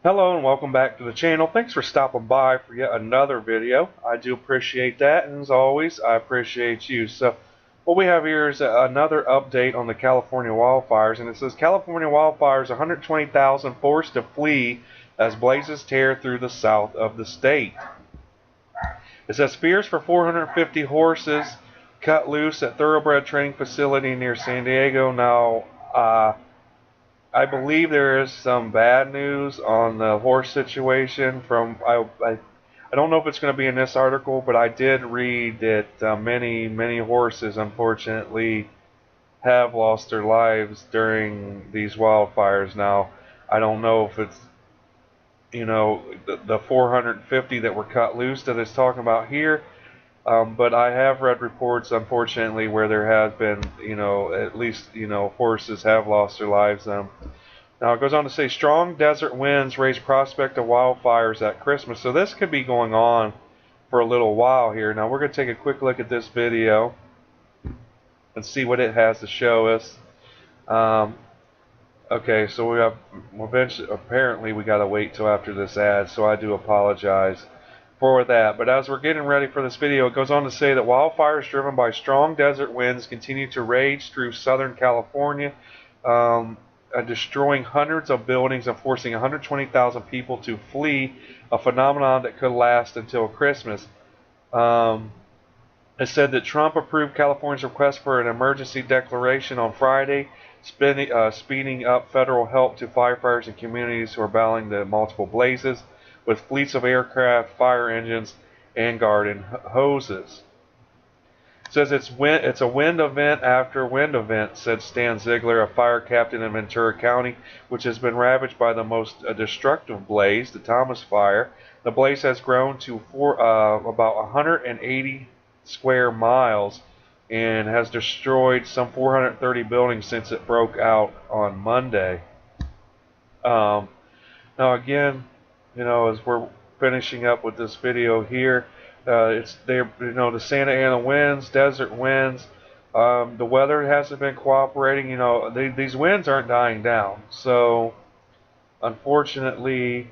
Hello and welcome back to the channel. Thanks for stopping by for yet another video. I do appreciate that, and as always, I appreciate you. So what we have here is another update on the California wildfires, and it says California wildfires, 120,000 forced to flee as blazes tear through the south of the state. It says fears for 450 horses cut loose at thoroughbred training facility near San Diego. Now, I believe there is some bad news on the horse situation from I don't know if it's going to be in this article, but I did read that many horses unfortunately have lost their lives during these wildfires. Now, I don't know if it's the 450 that were cut loose that it's talking about here. But I have read reports, unfortunately, where there has been, at least, horses have lost their lives. Now it goes on to say strong desert winds raise prospect of wildfires at Christmas. So this could be going on for a little while here. Now we're going to take a quick look at this video and see what it has to show us. Okay, so we have apparently we got to wait till after this ad, so I do apologize for that. But as we're getting ready for this video, it goes on to say that wildfires driven by strong desert winds continue to rage through Southern California, destroying hundreds of buildings and forcing 120,000 people to flee, a phenomenon that could last until Christmas. It said that Trump approved California's request for an emergency declaration on Friday, speeding up federal help to firefighters and communities who are battling the multiple blazes, with fleets of aircraft, fire engines, and garden hoses. It says it's a wind event after wind event, said Stan Ziegler, a fire captain in Ventura County, which has been ravaged by the most destructive blaze, the Thomas Fire. The blaze has grown to about 180 square miles and has destroyed some 430 buildings since it broke out on Monday. Now again, as we're finishing up with this video here, the Santa Ana winds, desert winds. The weather hasn't been cooperating. These winds aren't dying down. So, unfortunately,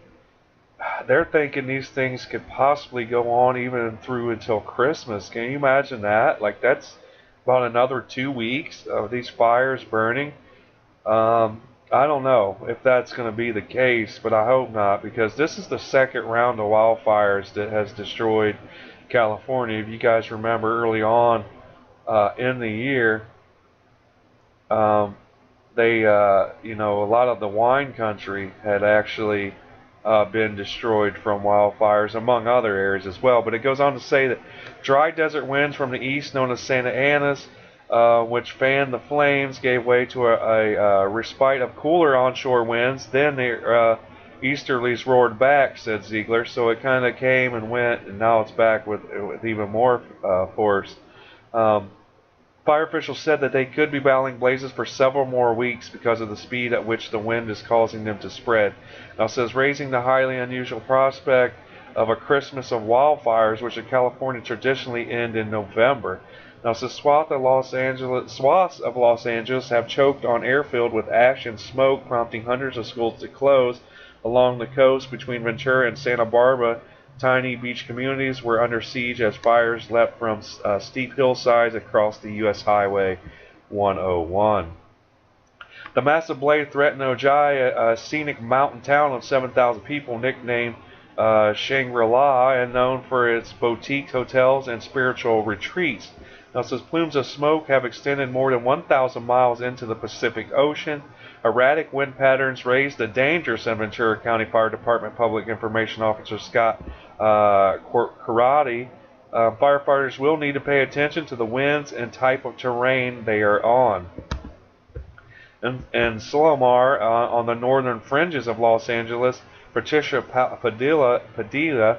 they're thinking these things could possibly go on even through until Christmas. Can you imagine that? Like, that's about another 2 weeks of these fires burning. I don't know if that's going to be the case, but I hope not, because this is the second round of wildfires that has destroyed California. If you guys remember early on in the year, a lot of the wine country had actually been destroyed from wildfires, among other areas as well. But it goes on to say that dry desert winds from the east, known as Santa Anas, which fanned the flames, gave way to a respite of cooler onshore winds. Then the easterlies roared back, said Ziegler. So it kind of came and went, and now it's back with even more force. Fire officials said that they could be battling blazes for several more weeks because of the speed at which the wind is causing them to spread. Now it says raising the highly unusual prospect of a Christmas of wildfires, which in California traditionally end in November. Now, it says swaths of Los Angeles have choked on air filled with ash and smoke, prompting hundreds of schools to close. Along the coast between Ventura and Santa Barbara, tiny beach communities were under siege as fires leapt from steep hillsides across the U.S. Highway 101. The massive blaze threatened Ojai, a scenic mountain town of 7,000 people, nicknamed Shangri-La, and known for its boutique hotels and spiritual retreats. Now it says plumes of smoke have extended more than 1,000 miles into the Pacific Ocean. Erratic wind patterns raised the danger, said Ventura County Fire Department Public Information Officer Scott Karate. Firefighters will need to pay attention to the winds and type of terrain they are on. And Solomar, on the northern fringes of Los Angeles, Patricia Padilla,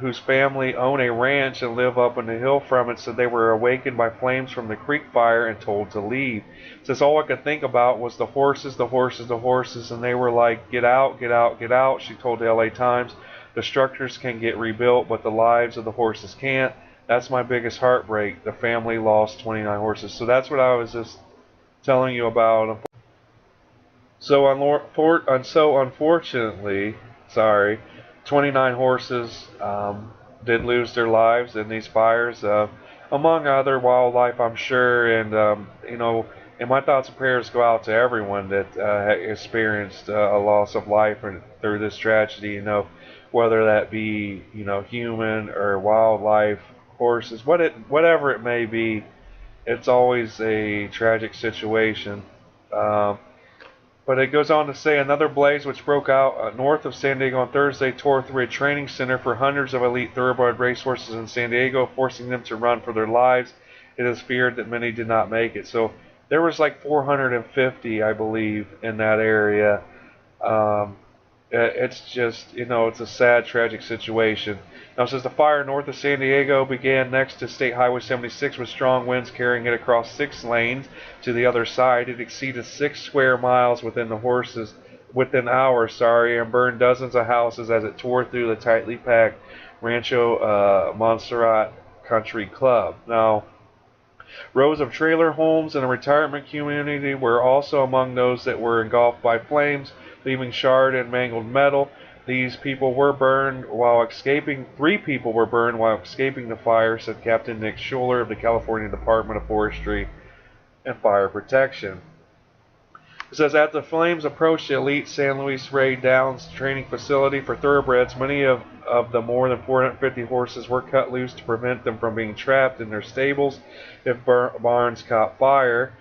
whose family own a ranch and live up on the hill from it, said they were awakened by flames from the creek fire and told to leave. Says all I could think about was the horses, and they were like, get out, get out, get out. She told the LA Times, the structures can get rebuilt, but the lives of the horses can't. That's my biggest heartbreak. The family lost 29 horses. So that's what I was just telling you about. So unfortunately, sorry, 29 horses did lose their lives in these fires, among other wildlife, I'm sure. And and my thoughts and prayers go out to everyone that experienced a loss of life through this tragedy. Whether that be human or wildlife, horses, whatever it may be. It's always a tragic situation. Um, but it goes on to say another blaze which broke out north of San Diego on Thursday tore through a training center for hundreds of elite thoroughbred racehorses in San Diego, forcing them to run for their lives. It is feared that many did not make it. So there was like 450, I believe, in that area. Um, it's just, it's a sad, tragic situation. Now, it says the fire north of San Diego began next to State Highway 76 with strong winds carrying it across 6 lanes to the other side. It exceeded 6 square miles within hours, and burned dozens of houses as it tore through the tightly packed Rancho Montserrat Country Club. Now, rows of trailer homes and a retirement community were also among those that were engulfed by flames, leaving charred and mangled metal. These people were burned while escaping. 3 people were burned while escaping the fire, said Captain Nick Schuler of the California Department of Forestry and Fire Protection. It says, as the flames approached the elite San Luis Rey Downs training facility for thoroughbreds, many of the more than 450 horses were cut loose to prevent them from being trapped in their stables if barns caught fire.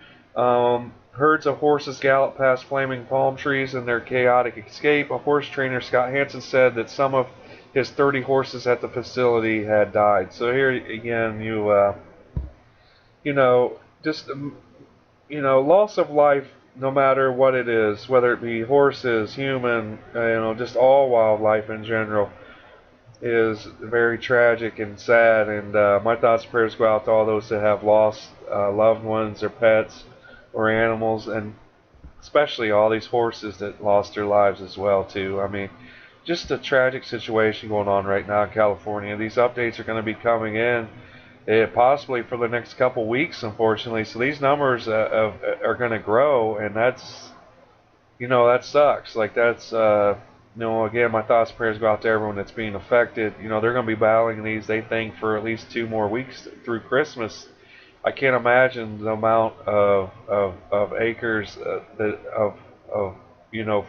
Herds of horses galloped past flaming palm trees in their chaotic escape. A horse trainer, Scott Hansen, said that some of his 30 horses at the facility had died. So here again, loss of life, no matter what it is, whether it be horses, human, just all wildlife in general, is very tragic and sad. And my thoughts and prayers go out to all those that have lost loved ones or pets or animals, and especially all these horses that lost their lives as well too. I mean, just a tragic situation going on right now in California. These updates are going to be coming in possibly for the next couple weeks, unfortunately. So these numbers are going to grow, and that sucks. Like again, my thoughts and prayers go out to everyone that's being affected. They're going to be battling these, they think, for at least 2 more weeks through Christmas. I can't imagine the amount of acres of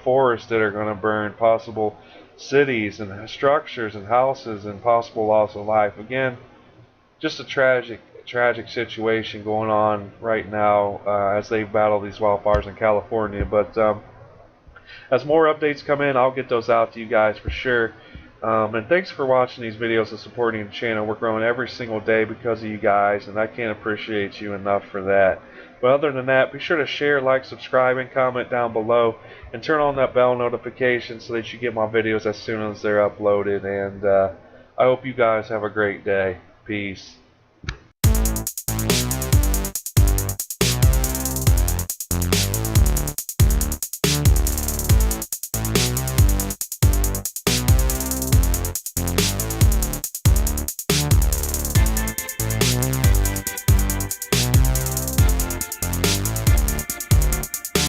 forests that are going to burn, possible cities and structures and houses, and possible loss of life. Again, just a tragic situation going on right now as they battle these wildfires in California. But as more updates come in, I'll get those out to you guys for sure. And thanks for watching these videos and supporting the channel. We're growing every single day because of you guys, and I can't appreciate you enough for that. But other than that, be sure to share, like, subscribe, and comment down below, and turn on that bell notification so that you get my videos as soon as they're uploaded. And I hope you guys have a great day. Peace.